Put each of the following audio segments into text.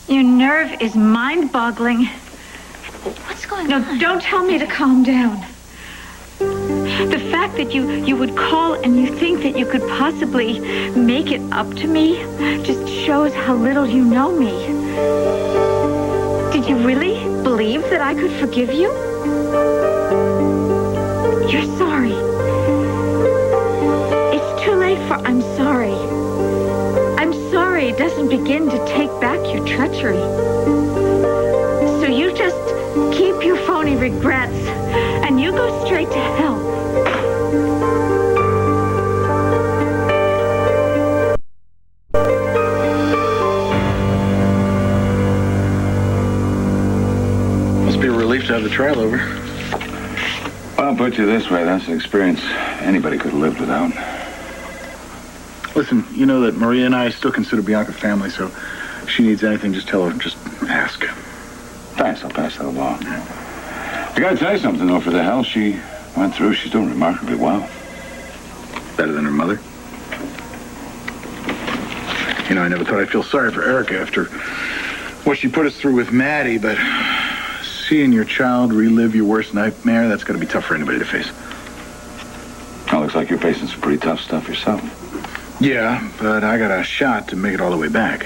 Your nerve is mind-boggling. What's going on? No, don't tell me to calm down. The fact that you would call and you think that you could possibly make it up to me just shows how little you know me. Did you really believe that I could forgive you? You're sorry. It's too late for I'm sorry. I'm sorry doesn't begin to take back your treachery. So you just keep your phony regrets and you go straight to hell. Must be a relief to have the trial over. Well, I'll put you this way. That's an experience anybody could have lived without. Listen, you know that Maria and I still consider Bianca family, so if she needs anything, just tell her. Just ask. Thanks, I'll pass that along. I gotta tell you something, though. For the hell she went through, she's doing remarkably well. Better than her mother. You know, I never thought I'd feel sorry for Erica after what she put us through with Maddie, but seeing your child relive your worst nightmare, that's gotta be tough for anybody to face. Well, looks like you're facing some pretty tough stuff yourself. Yeah, but I got a shot to make it all the way back.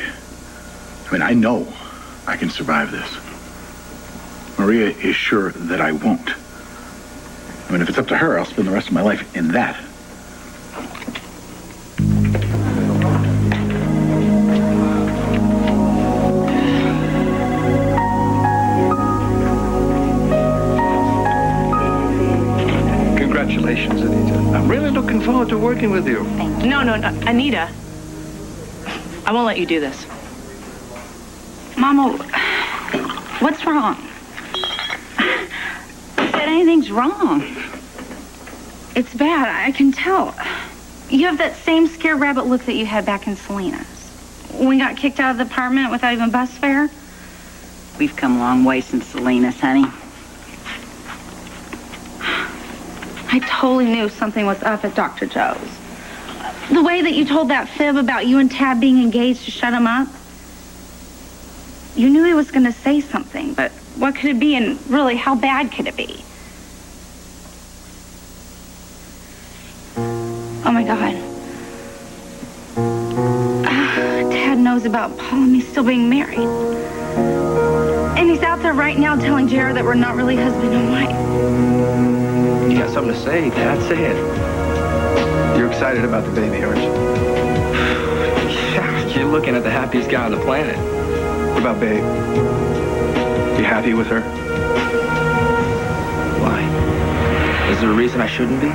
I mean, I know I can survive this. Maria is sure that I won't. I mean, if it's up to her, I'll spend the rest of my life in that. Congratulations, Anita. I'm really looking forward to working with you. No, Anita. I won't let you do this. Mama, what's wrong? Said anything's wrong. It's bad, I can tell. You have that same scared rabbit look that you had back in Salinas. When we got kicked out of the apartment without even bus fare. We've come a long way since Salinas, honey. I totally knew something was up at Dr. Joe's. The way that you told that fib about you and Tab being engaged to shut him up. You knew he was going to say something, but what could it be, and really, how bad could it be? Oh, my God. Tad knows about Paul and me still being married. And he's out there right now telling Jared that we're not really husband and wife. You got something to say, Dad? Say it. You're excited about the baby, aren't you? Yeah, you're looking at the happiest guy on the planet. What about Babe? You happy with her? Why? Is there a reason I shouldn't be?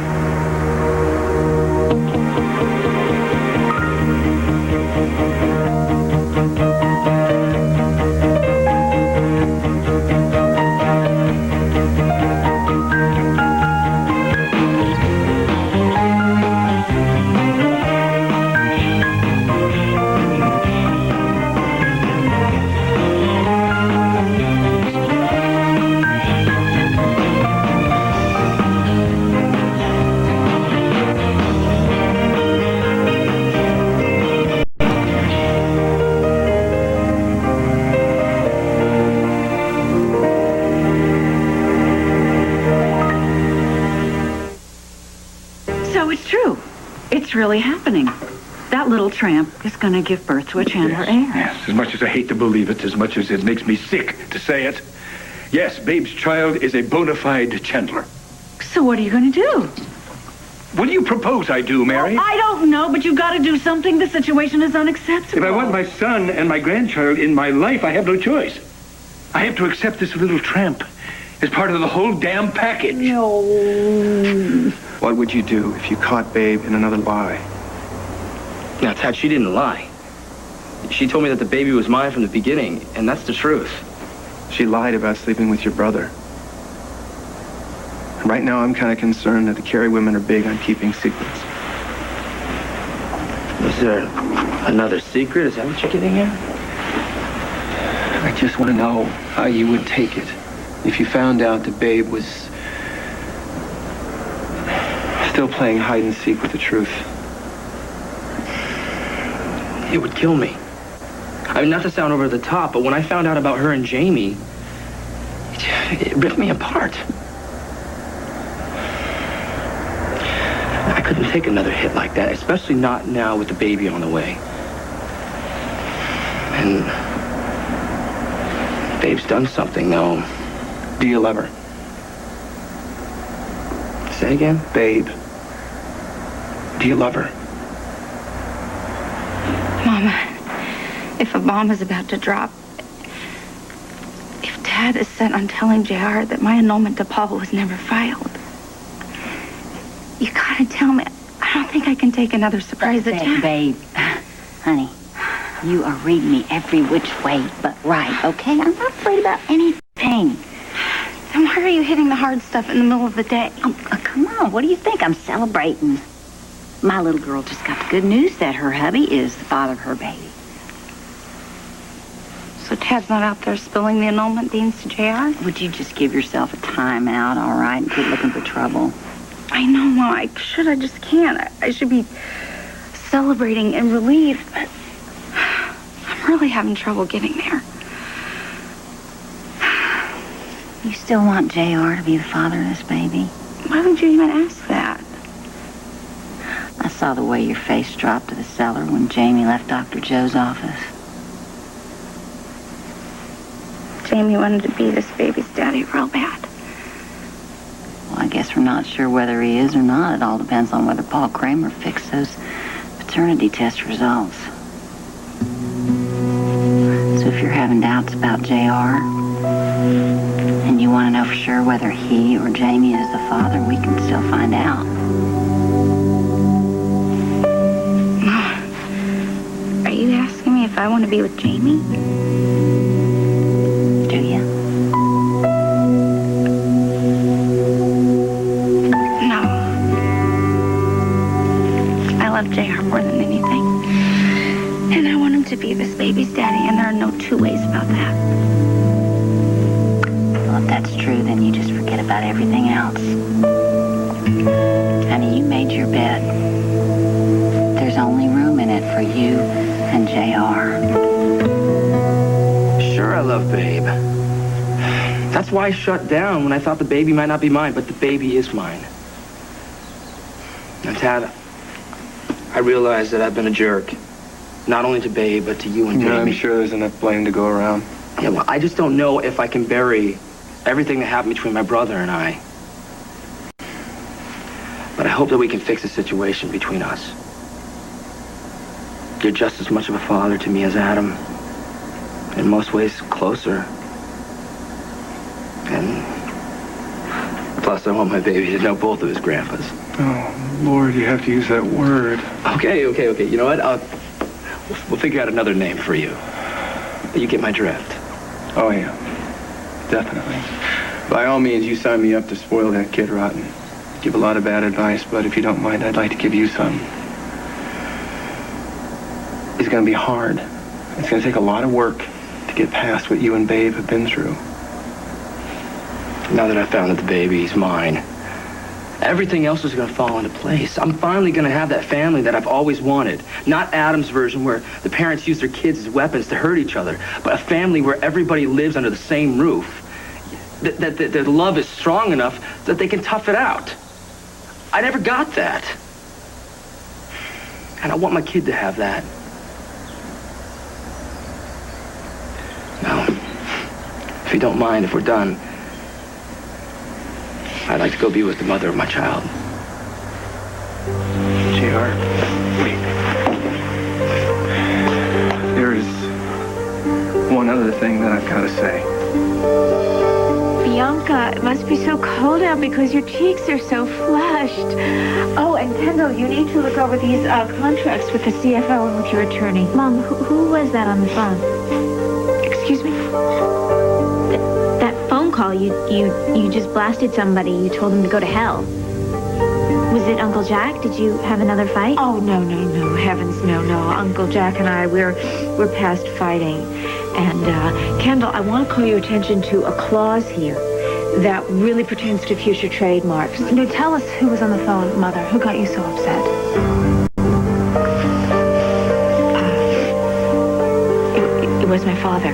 Really happening. That little tramp is going to give birth to a Chandler heir. Yes, as much as I hate to believe it, as much as it makes me sick to say it. Yes, Babe's child is a bona fide Chandler. So what are you going to do? What do you propose I do, Mary? Well, I don't know, but you've got to do something. The situation is unacceptable. If I want my son and my grandchild in my life, I have no choice. I have to accept this little tramp as part of the whole damn package. No. What would you do if you caught Babe in another lie? Now, Tad, she didn't lie. She told me that the baby was mine from the beginning, and that's the truth. She lied about sleeping with your brother. And right now, I'm kind of concerned that the Carey women are big on keeping secrets. Was there another secret? Is that what you're getting here? I just want to know how you would take it if you found out that Babe was still playing hide and seek with the truth. It would kill me. I mean, not to sound over the top, but when I found out about her and Jamie, it ripped me apart. I couldn't take another hit like that, especially not now with the baby on the way. And Babe's done something, though. Do you love her? Say again? Babe. Do you love her? Mama, if a bomb is about to drop, if Dad is set on telling JR that my annulment to Paul was never filed, you gotta tell me. I don't think I can take another surprise attack. Babe, honey, you are reading me every which way but right, okay? I'm not afraid about anything. Then why are you hitting the hard stuff in the middle of the day? Come on, what do you think? I'm celebrating. My little girl just got the good news that her hubby is the father of her baby. So Tad's not out there spilling the annulment beans to JR? Would you just give yourself a timeout, all right, and quit looking for trouble? I know, Ma. I just can't. I should be celebrating and relieved, but I'm really having trouble getting there. You still want JR to be the father of this baby? Why would you even ask that? I saw the way your face dropped to the cellar when Jamie left Dr. Joe's office. Jamie wanted to be this baby's daddy real bad. Well, I guess we're not sure whether he is or not. It all depends on whether Paul Kramer fixed those paternity test results. So if you're having doubts about JR, and you want to know for sure whether he or Jamie is the father, we can still find out. Are you asking me if I want to be with Jamie? Do you? No. I love JR more than anything. And I want him to be this baby's daddy, and there are no two ways about that. Well, if that's true, then you just forget about everything else. Honey, you made your bed. There's only room in it for you and JR. Sure, I love Babe. That's why I shut down when I thought the baby might not be mine, but the baby is mine. And Tad, I realize that I've been a jerk. Not only to Babe, but to you and Jamie. Yeah, I'm sure there's enough blame to go around. Yeah, well, I just don't know if I can bury everything that happened between my brother and I. But I hope that we can fix the situation between us. You're just as much of a father to me as Adam. In most ways, closer. And plus, I want my baby to know both of his grandpas. Oh, Lord, you have to use that word. Okay. You know what? We'll figure out another name for you. You get my drift. Oh, yeah. Definitely. By all means, you sign me up to spoil that kid rotten. Give a lot of bad advice, but if you don't mind, I'd like to give you some. It's going to be hard. It's going to take a lot of work to get past what you and Babe have been through. Now that I found that the baby's mine, everything else is going to fall into place. I'm finally going to have that family that I've always wanted. Not Adam's version where the parents use their kids as weapons to hurt each other, but a family where everybody lives under the same roof. That the love is strong enough that they can tough it out. I never got that. And I want my kid to have that. Now, if you don't mind, if we're done, I'd like to go be with the mother of my child. JR, wait. There is one other thing that I've got to say. Bianca, it must be so cold out because your cheeks are so flushed. Oh, and Kendall, you need to look over these contracts with the CFO and with your attorney. Mom, who was that on the phone? Excuse me? That phone call, you just blasted somebody. You told him to go to hell. Was it Uncle Jack? Did you have another fight? Oh, no. Heavens, no. Uncle Jack and I, we're past fighting. And, Kendall, I want to call your attention to a clause here that really pertains to future trademarks. No, tell us who was on the phone, Mother. Who got you so upset? It was my father.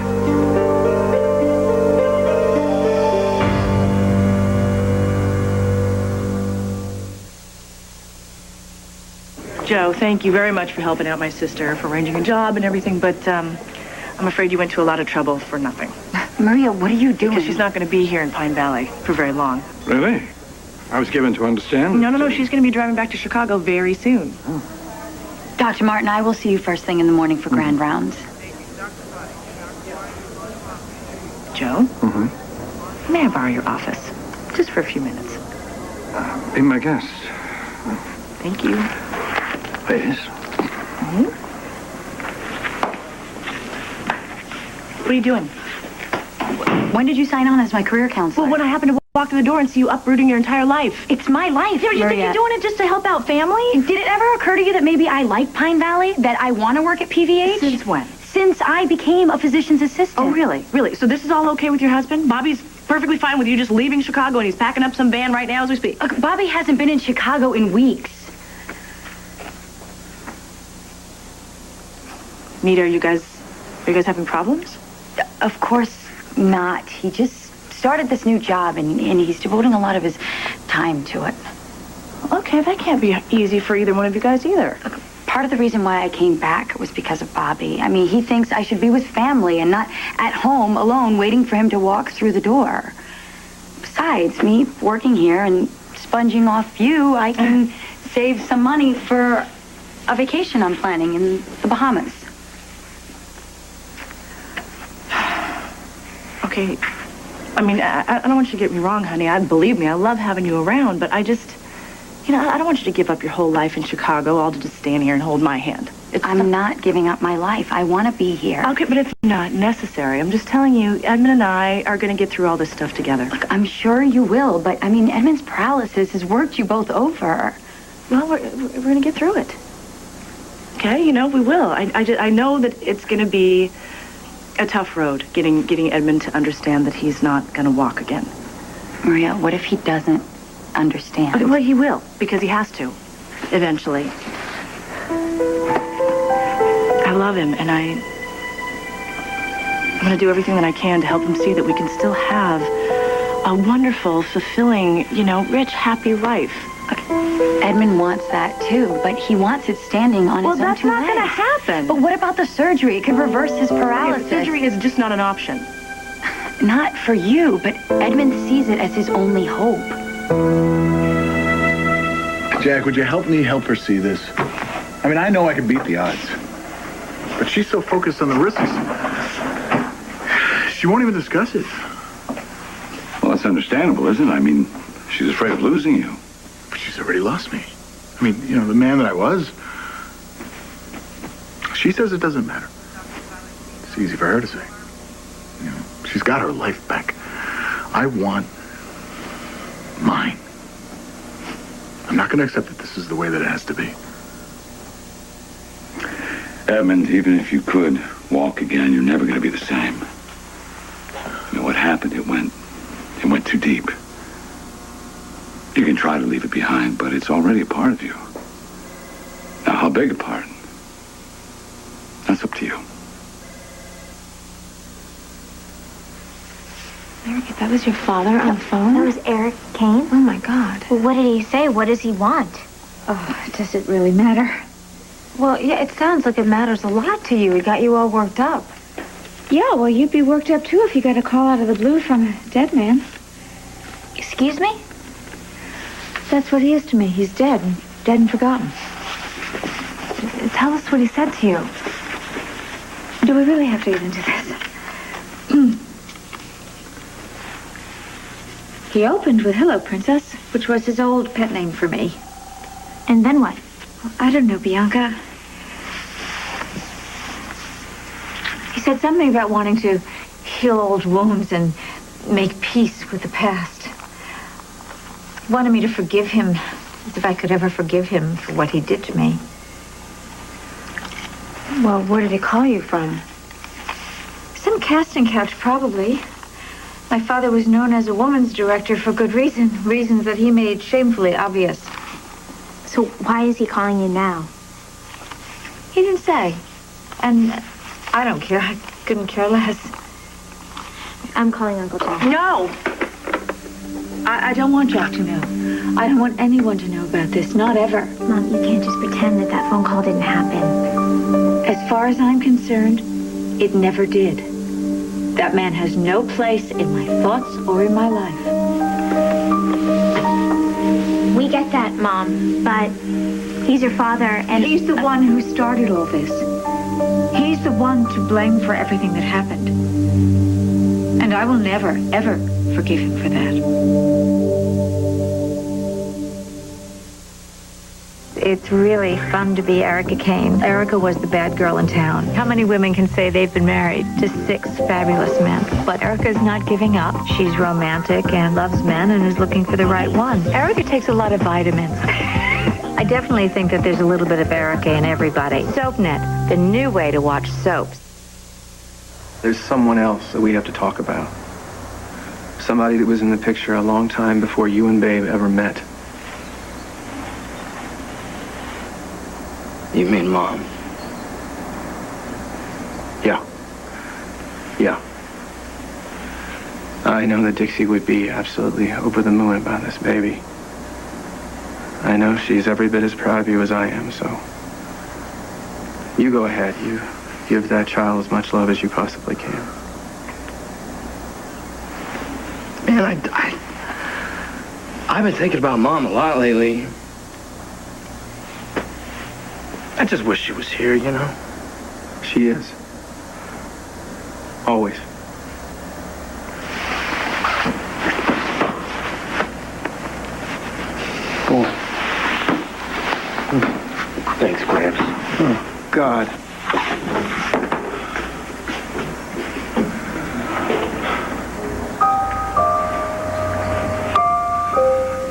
Joe, thank you very much for helping out my sister, for arranging a job and everything, but I'm afraid you went to a lot of trouble for nothing. Maria, what are you doing? Because she's not going to be here in Pine Valley for very long. Really? I was given to understand. No, she's going to be driving back to Chicago very soon. Dr. Martin, I will see you first thing in the morning for grand rounds. Joe? Mm-hmm. May I borrow your office? Just for a few minutes. Be my guest. Thank you. Please. What are you doing? When did you sign on as my career counselor? Well, when I happened to walk through the door and see you uprooting your entire life. It's my life, Yeah, you think Maria. you're doing it just to help out family? Did it ever occur to you that maybe I like Pine Valley? That I want to work at PVH? Since when? Since I became a physician's assistant. Oh, really? Really? So this is all okay with your husband? Bobby's perfectly fine with you just leaving Chicago and he's packing up some van right now as we speak. Look, Bobby hasn't been in Chicago in weeks. Nita, are you guys having problems? Of course not. He just started this new job and he's devoting a lot of his time to it. Okay, that can't be easy for either one of you guys either. Look, part of the reason why I came back was because of Bobby. I mean, he thinks I should be with family and not at home alone waiting for him to walk through the door. Besides, me working here and sponging off you, I can save some money for a vacation I'm planning in the Bahamas. Okay, I mean, I don't want you to get me wrong, honey. Believe me, I love having you around, but I just, I don't want you to give up your whole life in Chicago all to just stand here and hold my hand. I'm not giving up my life. I want to be here. Okay, but it's not necessary. I'm just telling you, Edmund and I are going to get through all this stuff together. Look, I'm sure you will, but I mean, Edmund's paralysis has worked you both over. Well, we're going to get through it. Okay, we will. I know that it's going to be a tough road getting Edmund to understand that he's not going to walk again. Maria, what if he doesn't understand? Okay, well, he will, because he has to, eventually. I love him, and I'm going to do everything that I can to help him see that we can still have a wonderful, fulfilling, rich, happy life. Okay. Edmund wants that too, but he wants it standing on his own two legs. Well, that's not going to happen. But what about the surgery? It could reverse his paralysis. Surgery is just not an option. Not for you, but Edmund sees it as his only hope. Jack, would you help me help her see this? I mean, I know I can beat the odds. But she's so focused on the risks. She won't even discuss it. Well, that's understandable, isn't it? I mean, she's afraid of losing you. But she's already lost me. I mean, the man that I was. She says it doesn't matter. It's easy for her to say. She's got her life back. I want mine. I'm not going to accept that this is the way that it has to be. Edmund, even if you could walk again, you're never going to be the same. What happened, it went too deep. You can try to leave it behind, but it's already a part of you. Now, how big a part? That's up to you. Mary, that was your father on the phone? That was Eric Kane. Oh, my God. Well, what did he say? What does he want? Oh, does it really matter? Well, yeah, it sounds like it matters a lot to you. It got you all worked up. Yeah, well, you'd be worked up, too, if you got a call out of the blue from a dead man. Excuse me? That's what he is to me. He's dead and forgotten. Tell us what he said to you. Do we really have to get into this? He opened with "Hello, Princess," which was his old pet name for me. And then what? Well, I don't know, Bianca. He said something about wanting to heal old wounds and make peace with the past. He wanted me to forgive him, as if I could ever forgive him for what he did to me. Well, where did he call you from? Some casting couch, probably. My father was known as a woman's director for good reason, reasons that he made shamefully obvious. So why is he calling you now? He didn't say. And I don't care. I couldn't care less. I'm calling Uncle Jack. No! I don't want Jack to know. I don't want anyone to know about this, not ever. Mom, you can't just pretend that that phone call didn't happen. As far as I'm concerned, it never did. That man has no place in my thoughts or in my life. We get that, Mom, but he's your father, and... He's the one who started all this. He's the one to blame for everything that happened. And I will never, ever forgive him for that. It's really fun to be Erica Kane. Erica was the bad girl in town. How many women can say they've been married to 6 fabulous men? But Erica's not giving up. She's romantic and loves men and is looking for the right one. Erica takes a lot of vitamins. I definitely think that there's a little bit of Erica in everybody. SoapNet, the new way to watch soaps. There's someone else that we have to talk about. Somebody that was in the picture a long time before you and Babe ever met. You mean Mom? Yeah. Yeah. I know that Dixie would be absolutely over the moon about this baby. I know she's every bit as proud of you as I am, so... You go ahead. You give that child as much love as you possibly can. Man, I've been thinking about Mom a lot lately. I just wish she was here, you know? She is. Always. Go on. Thanks, Gramps. Oh, God.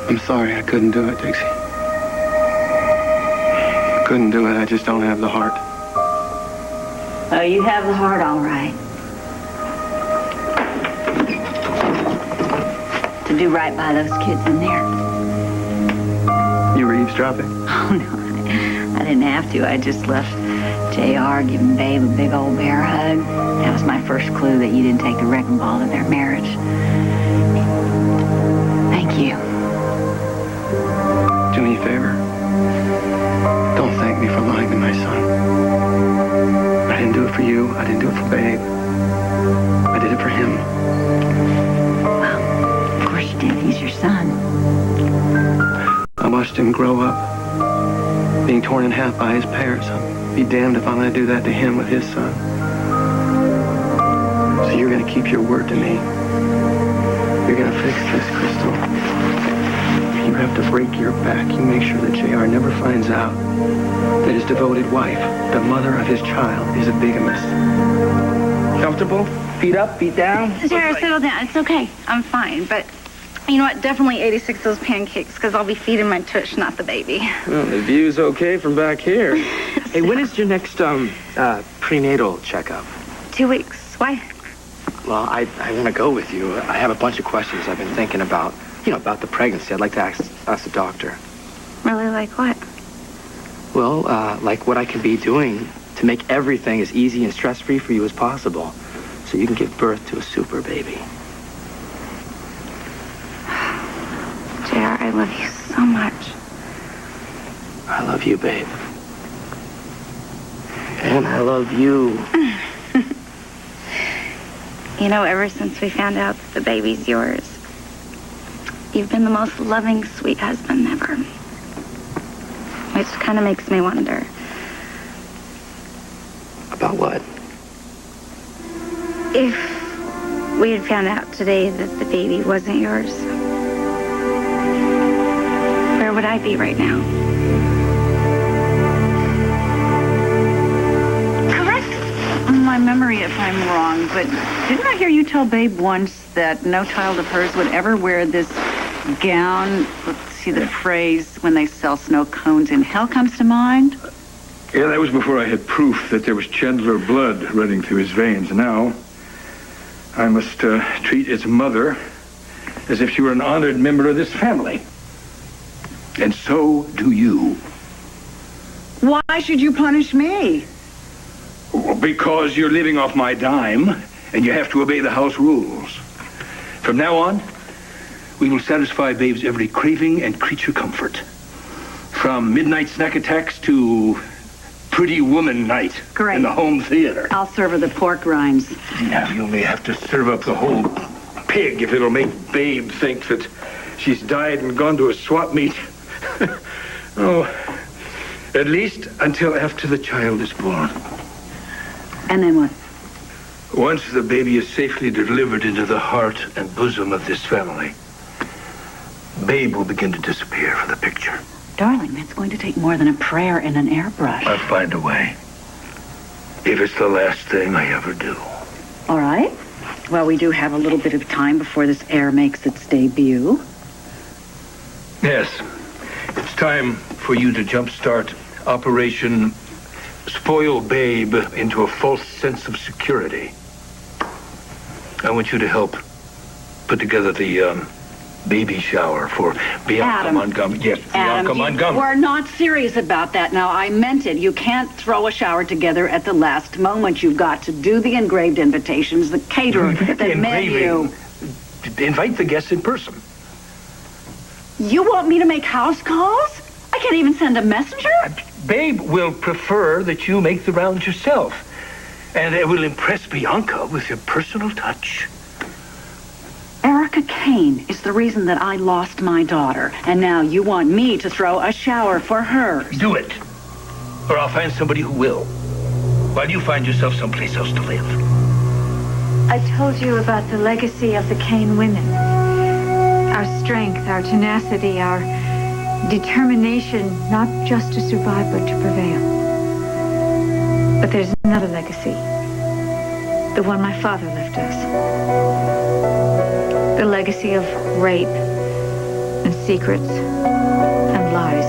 I'm sorry I couldn't do it, Dixie. Couldn't do it. I just don't have the heart. Oh, you have the heart, all right. To do right by those kids in there. You were eavesdropping? Oh, no. I didn't have to. I just left JR giving Babe a big old bear hug. That was my first clue that you didn't take the wrecking ball to their marriage. Thank you. Do me a favor. Don't thank me for lying to my son. I didn't do it for you. I didn't do it for Babe. I did it for him. Well, of course you did. He's your son. I watched him grow up, being torn in half by his parents. I'll be damned if I'm going to do that to him with his son. So you're going to keep your word to me. You're going to fix this, Crystal. You have to break your back. You make sure that JR never finds out that his devoted wife, the mother of his child, is a bigamist. Comfortable? Feet up, feet down? Sarah, settle down. It's okay. I'm fine. But you know what? Definitely 86 those pancakes, because I'll be feeding my tush, not the baby. Well, the view's okay from back here. Hey, when is your next prenatal checkup? 2 weeks. Why? Well, I want to go with you. I have a bunch of questions I've been thinking about. You know, about the pregnancy. I'd like to ask the doctor. Really, like what? Well, like what I can be doing to make everything as easy and stress-free for you as possible, so you can give birth to a super baby. JR, I love you so much. I love you, babe. And I love you. You know, ever since we found out that the baby's yours, you've been the most loving, sweet husband ever. Which kind of makes me wonder. About what? If we had found out today that the baby wasn't yours, where would I be right now? Correct my memory if I'm wrong, but didn't I hear you tell Babe once that no child of hers would ever wear this gown? Let's see the phrase, when they sell snow cones in hell comes to mind. Yeah, that was before I had proof that there was Chandler blood running through his veins. Now, I must treat its mother as if she were an honored member of this family. And so do you. Why should you punish me? Because you're living off my dime, and you have to obey the house rules. From now on, we will satisfy Babe's every craving and creature comfort. From midnight snack attacks to Pretty Woman night Great. in the home theater. I'll serve her the pork rinds. Now, you may have to serve up the whole pig if it'll make Babe think that she's died and gone to a swap meet. Oh, at least until after the child is born. And then what? Once the baby is safely delivered into the heart and bosom of this family, Babe will begin to disappear from the picture. Darling, that's going to take more than a prayer and an airbrush. I'll find a way. If it's the last thing I ever do. All right. Well, we do have a little bit of time before this heir makes its debut. Yes. It's time for you to jumpstart Operation Spoil Babe into a false sense of security. I want you to help put together the baby shower for Bianca Adam. Montgomery. Yes, Adam, Bianca Montgomery. we're not serious about that. Now, I meant it. You can't throw a shower together at the last moment. You've got to do the engraved invitations, the caterer, the menu. Invite the guests in person. You want me to make house calls? I can't even send a messenger? Babe will prefer that you make the rounds yourself. And it will impress Bianca with your personal touch. Erica Kane is the reason that I lost my daughter. And now you want me to throw a shower for her. Do it. Or I'll find somebody who will. While you find yourself someplace else to live. I told you about the legacy of the Kane women. Our strength, our tenacity, our determination not just to survive but to prevail. But there's another legacy. The one my father left us. The legacy of rape and secrets and lies.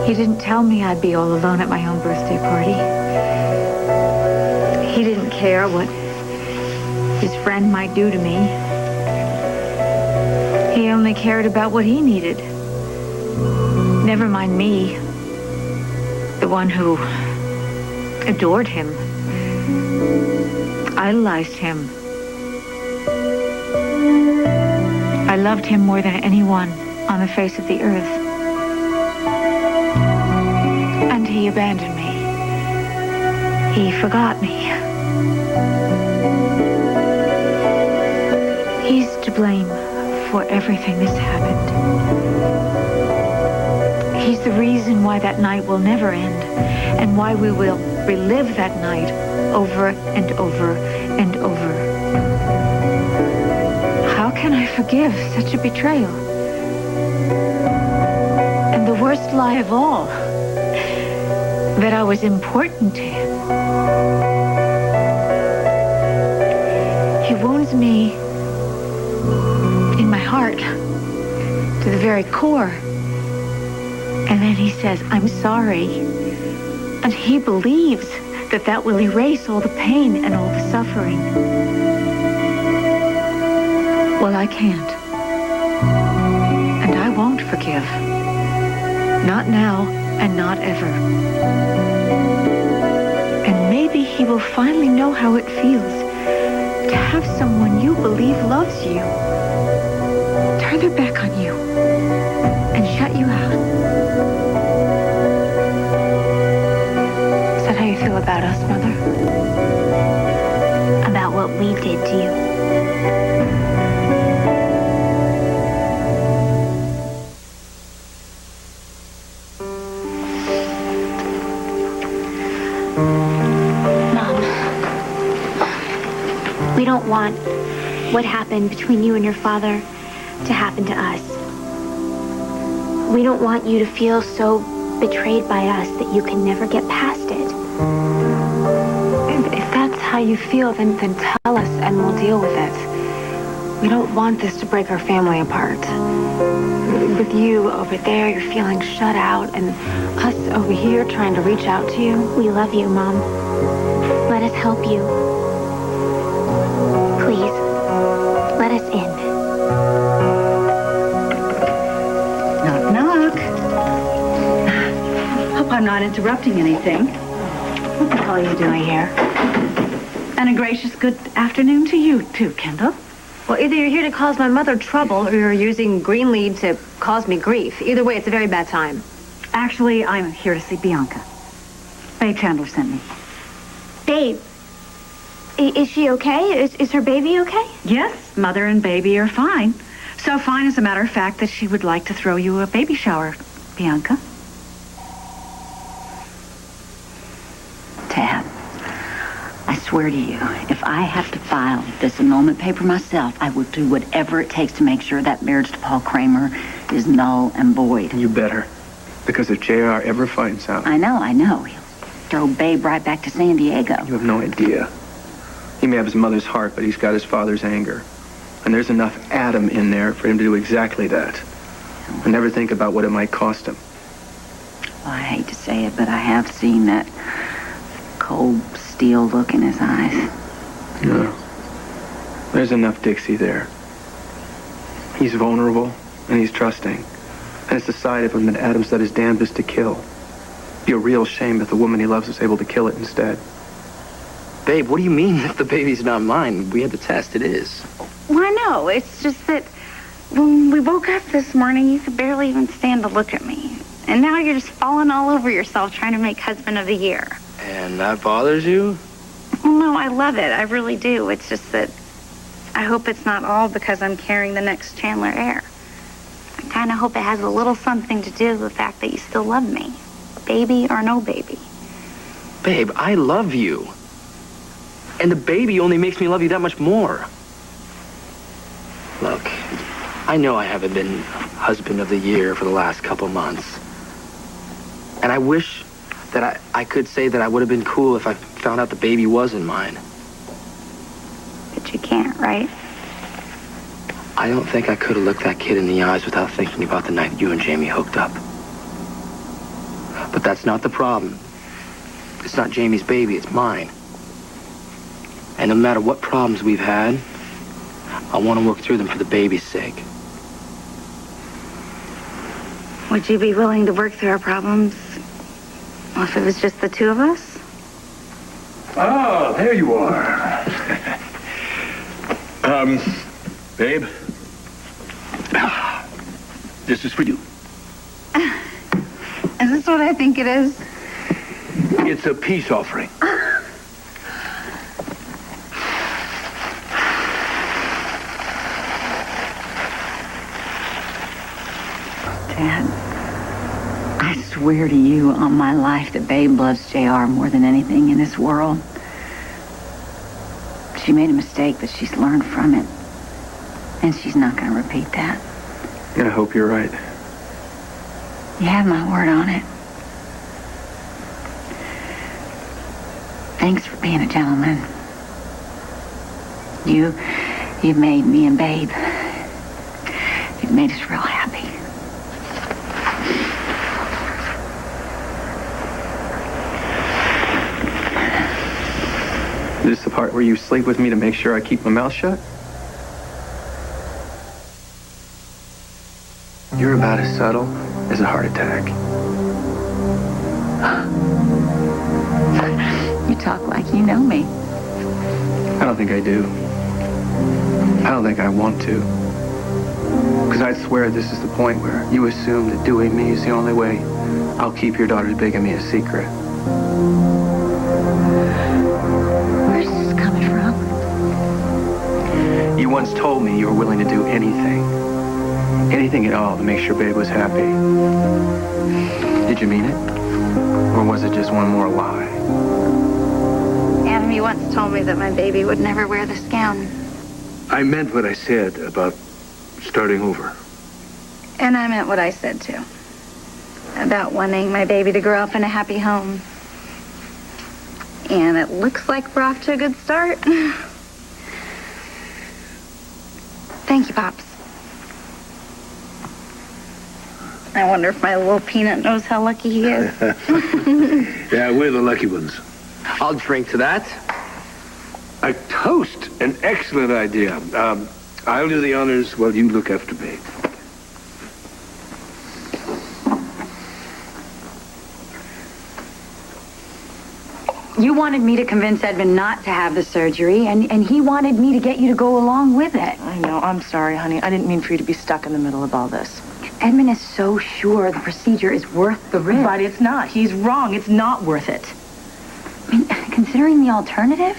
He didn't tell me I'd be all alone at my own birthday party. He didn't care what his friend might do to me. He only cared about what he needed. Never mind me, the one who adored him, idolized him. I loved him more than anyone on the face of the earth. And he abandoned me. He forgot me. He's to blame for everything that's happened. He's the reason why that night will never end, and why we will relive that night over and over and over. How can I forgive such a betrayal? And the worst lie of all, that I was important to him. He wounds me in my heart to the very core. And then he says, I'm sorry. And he believes that that will erase all the pain and all the suffering. Well, I can't. And I won't forgive. Not now and not ever. And maybe he will finally know how it feels to have someone you believe loves you turn their back on you and shut you out. Is that how you feel about us, Mother? About what we did to you. We don't want what happened between you and your father to happen to us. We don't want you to feel so betrayed by us that you can never get past it. If that's how you feel, then tell us and we'll deal with it. We don't want this to break our family apart. With you over there, you're feeling shut out, and us over here trying to reach out to you. We love you, Mom. Let us help you. Please, let us in. Knock, knock. Hope I'm not interrupting anything. What the hell are you doing here? And a gracious good afternoon to you, too, Kendall. Well, either you're here to cause my mother trouble or you're using Greenlead to cause me grief. Either way, it's a very bad time. Actually, I'm here to see Bianca. Babe Chandler sent me. Babe, is she okay? Is her baby okay? Yes, mother and baby are fine. So fine, as a matter of fact, that she would like to throw you a baby shower, Bianca. Tab, I swear to you, if I have to file this annulment paper myself, I will do whatever it takes to make sure that marriage to Paul Kramer is null and void. You better. Because if JR ever finds out... I know. He'll throw Babe right back to San Diego. You have no idea. He may have his mother's heart, but he's got his father's anger. And there's enough Adam in there for him to do exactly that. And never think about what it might cost him. Well, I hate to say it, but I have seen that cold steel look in his eyes. No. There's enough Dixie there. He's vulnerable, and he's trusting. And it's the side of him that Adam's done his damnedest to kill. It'd be a real shame if the woman he loves was able to kill it instead. Babe, what do you mean if the baby's not mine? We had the test. It is. Well, I know. It's just that when we woke up this morning, you could barely even stand to look at me. And now you're just falling all over yourself trying to make husband of the year. And that bothers you? Well, no, I love it. I really do. It's just that I hope it's not all because I'm carrying the next Chandler heir. I kind of hope it has a little something to do with the fact that you still love me. Baby or no baby. Babe, I love you. And the baby only makes me love you that much more. Look, I know I haven't been husband of the year for the last couple months. And I wish that I could say that I would have been cool if I found out the baby wasn't mine. But you can't, right? I don't think I could have looked that kid in the eyes without thinking about the night you and Jamie hooked up. But that's not the problem. It's not Jamie's baby, it's mine. And no matter what problems we've had, I want to work through them for the baby's sake. Would you be willing to work through our problems if it was just the two of us? Oh, there you are. Babe. This is for you. Is this what I think it is? It's a peace offering. Dad, I swear to you on my life that Babe loves JR more than anything in this world. She made a mistake, but she's learned from it. And she's not going to repeat that. I hope you're right. You have my word on it. Thanks for being a gentleman. You've made me and Babe. You've made us real happy. Is this the part where you sleep with me to make sure I keep my mouth shut? You're about as subtle as a heart attack. You talk like you know me. I don't think I do. I don't think I want to. Because I swear this is the point where you assume that doing me is the only way I'll keep your daughter's bigamy a secret. Where's this coming from? You once told me you were willing to do anything. Anything at all to make sure Babe was happy. Did you mean it? Or was it just one more lie? Adam, you once told me that my baby would never wear this gown. I meant what I said about starting over. And I meant what I said, too. About wanting my baby to grow up in a happy home. And it looks like we're off to a good start. Thank you, Pops. I wonder if my little peanut knows how lucky he is. Yeah, we're the lucky ones. I'll drink to that. A toast, an excellent idea. I'll do the honors while you look after Babe. You wanted me to convince Edmund not to have the surgery, and he wanted me to get you to go along with it. I know. I'm sorry, honey. I didn't mean for you to be stuck in the middle of all this. Edmund is so sure the procedure is worth the risk. But it's not. He's wrong. It's not worth it. I mean, considering the alternative?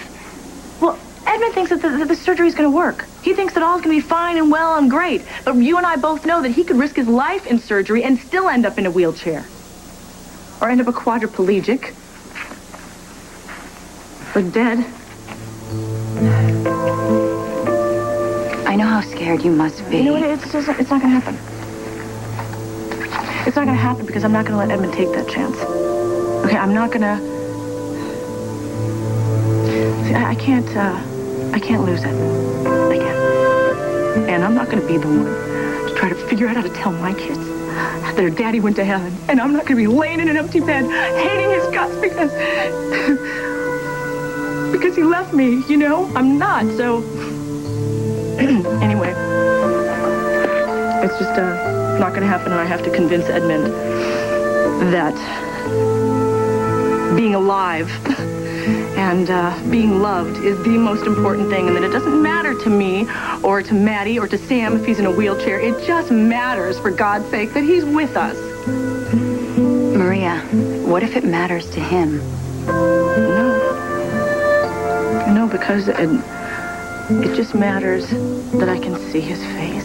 Well, Edmund thinks that the surgery's going to work. He thinks that all's going to be fine and well and great. But you and I both know that he could risk his life in surgery and still end up in a wheelchair. Or end up a quadriplegic. Or dead. I know how scared you must be. You know what? It's not going to happen. It's not going to happen because I'm not going to let Edmund take that chance. Okay, I'm not going to... See, I can't lose Edmund. I can't. And I'm not going to be the one to try to figure out how to tell my kids that their daddy went to heaven. And I'm not going to be laying in an empty bed hating his guts because he left me, you know? I'm not, so... Anyway. It's just, not going to happen, and I have to convince Edmund that being alive and being loved is the most important thing, and that it doesn't matter to me or to Maddie or to Sam if he's in a wheelchair. It just matters, for God's sake, that he's with us. Maria, what if it matters to him? No, because it just matters that I can see his face.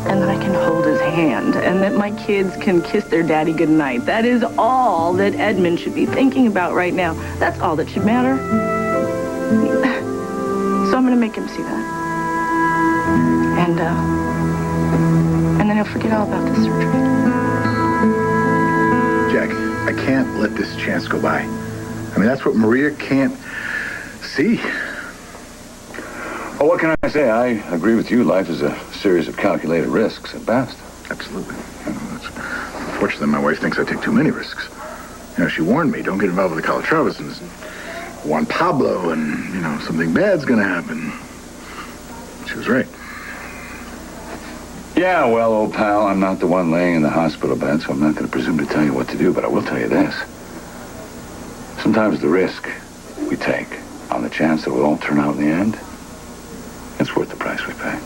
And that I can hold his hand, and that my kids can kiss their daddy goodnight. That is all that Edmund should be thinking about right now. That's all that should matter. So I'm going to make him see that. And then he'll forget all about the surgery. Jack, I can't let this chance go by. I mean, that's what Maria can't see. Well, what can I say? I agree with you. Life is a series of calculated risks at best. Absolutely. Unfortunately, my wife thinks I take too many risks. You know, she warned me, don't get involved with the Calatravasons, Juan Pablo, and, you know, something bad's going to happen. She was right. Yeah, well, old pal, I'm not the one laying in the hospital bed, so I'm not going to presume to tell you what to do, but I will tell you this. Sometimes the risk we take on the chance that it will all turn out in the end, it's worth the price we pay.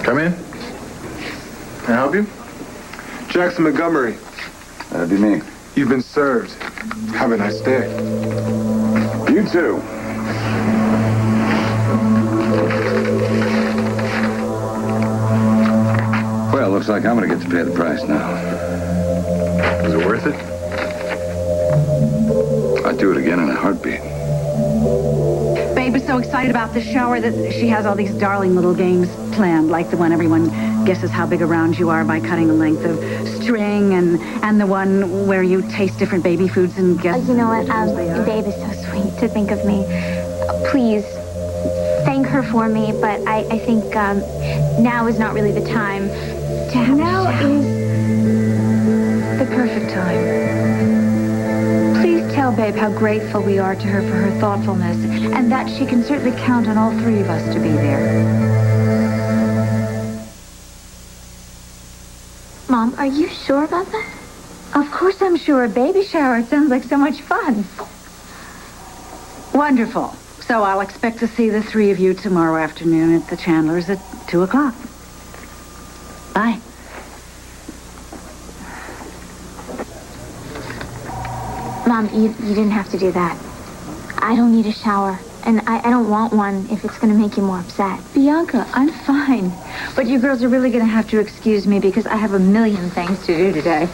Come in. Can I help you? Jackson Montgomery. That'd be me. You've been served. Have a nice day. You too. Well, looks like I'm gonna get to pay the price now. Was it worth it? I'd do it again in a heartbeat. Babe is so excited about this shower that she has all these darling little games planned, like the one everyone guesses how big around you are by cutting a length of string, and the one where you taste different baby foods and guess... You know what? Babe is so sweet to think of me. Please, thank her for me, but I think now is not really the time to have Now is the perfect time. Please tell Babe how grateful we are to her for her thoughtfulness, and that she can certainly count on all three of us to be there. Mom, are you sure about that? Of course I'm sure. A baby shower. It sounds like so much fun. Wonderful. So I'll expect to see the three of you tomorrow afternoon at the Chandlers at 2 o'clock. Bye. Mom, you didn't have to do that. I don't need a shower, and I don't want one if it's going to make you more upset. Bianca, I'm fine. But you girls are really going to have to excuse me because I have a million things to do today.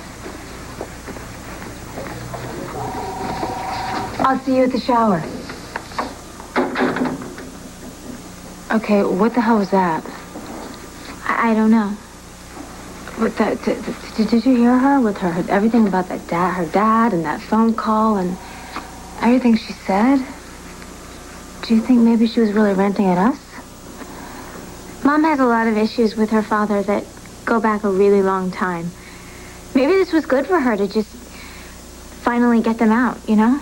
I'll see you at the shower. Okay, what the hell was that? I don't know. What did you hear her with her everything about her dad and that phone call and everything she said? Do you think maybe she was really ranting at us? Mom has a lot of issues with her father that go back a really long time. Maybe this was good for her to just finally get them out, you know?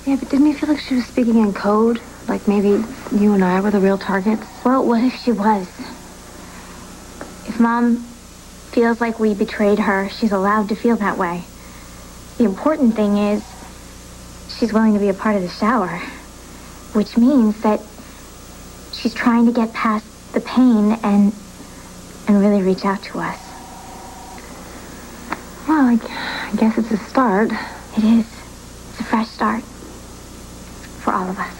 Yeah, but didn't you feel like she was speaking in code? Like maybe you and I were the real targets? Well, what if she was? If Mom feels like we betrayed her, she's allowed to feel that way. The important thing is she's willing to be a part of the shower, which means that she's trying to get past the pain and really reach out to us. Well, I guess it's a start. It is. It's a fresh start for all of us.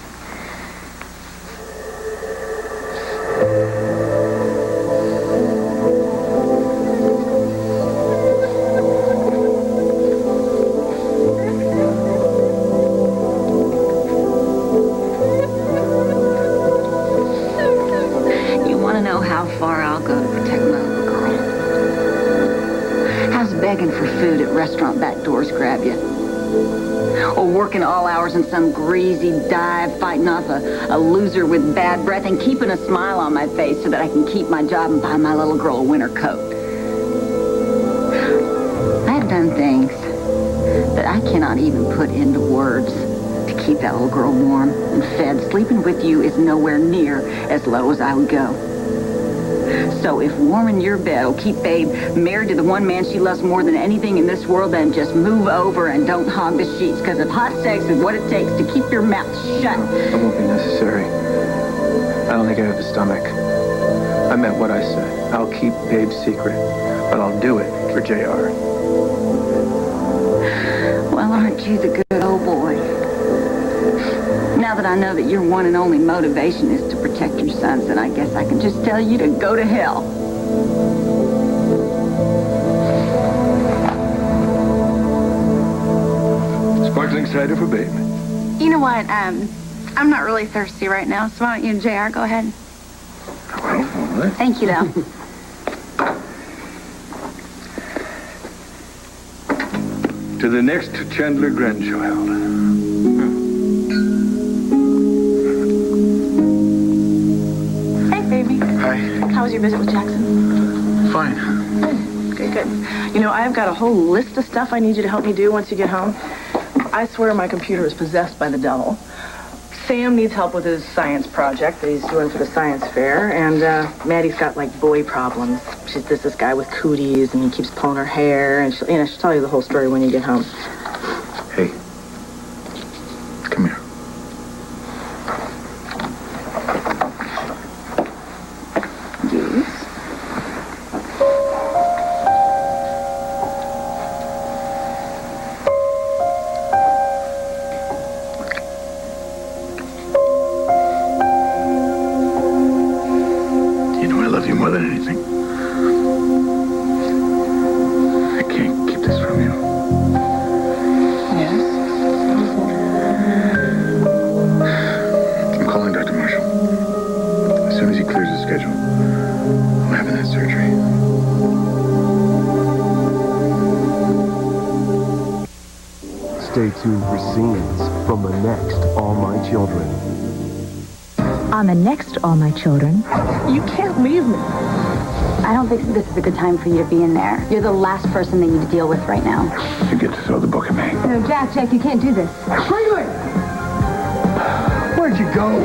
You want to know how far I'll go to protect my little girl? How's begging for food at restaurant back doors grab you? Or working all hours in some greasy dive, fighting off a loser with bad breath and keeping a smile on my face so that I can keep my job and buy my little girl a winter coat. I've done things that I cannot even put into words to keep that little girl warm and fed. Sleeping with you is nowhere near as low as I would go. So if warming your bed will keep Babe married to the one man she loves more than anything in this world, then just move over and don't hog the sheets, because if hot sex is what it takes to keep your mouth shut. That won't be necessary. I don't think I have the stomach. I meant what I said. I'll keep Babe's secret, but I'll do it for JR. Well, aren't you the good old boy? Now that I know that your one and only motivation is to protect your sons, then I guess I can just tell you to go to hell. Sparkling cider for Babe. You know what? I'm not really thirsty right now, so why don't you, JR, go ahead. All right. Thank you, though. To the next Chandler grandchild. Hey, baby. Hi. How was your visit with Jackson? Fine. Good, good. You know, I've got a whole list of stuff I need you to help me do once you get home. I swear my computer is possessed by the devil. Sam needs help with his science project that he's doing for the science fair, and Maddie's got, like, boy problems. She's this guy with cooties, and he keeps pulling her hair, and she'll tell you the whole story when you get home. Hey. Come here. Yes. You know I love you more than anything. I can't keep this from you. Yes? I'm calling Dr. Marshall. As soon as he clears his schedule, I'm having that surgery. Stay tuned for scenes from the next All My Children. On the next All My Children. You can't leave me. I don't think this is a good time for you to be in there. You're the last person they need to deal with right now. You get to throw the book at me. No, Jack, you can't do this. Where'd you go?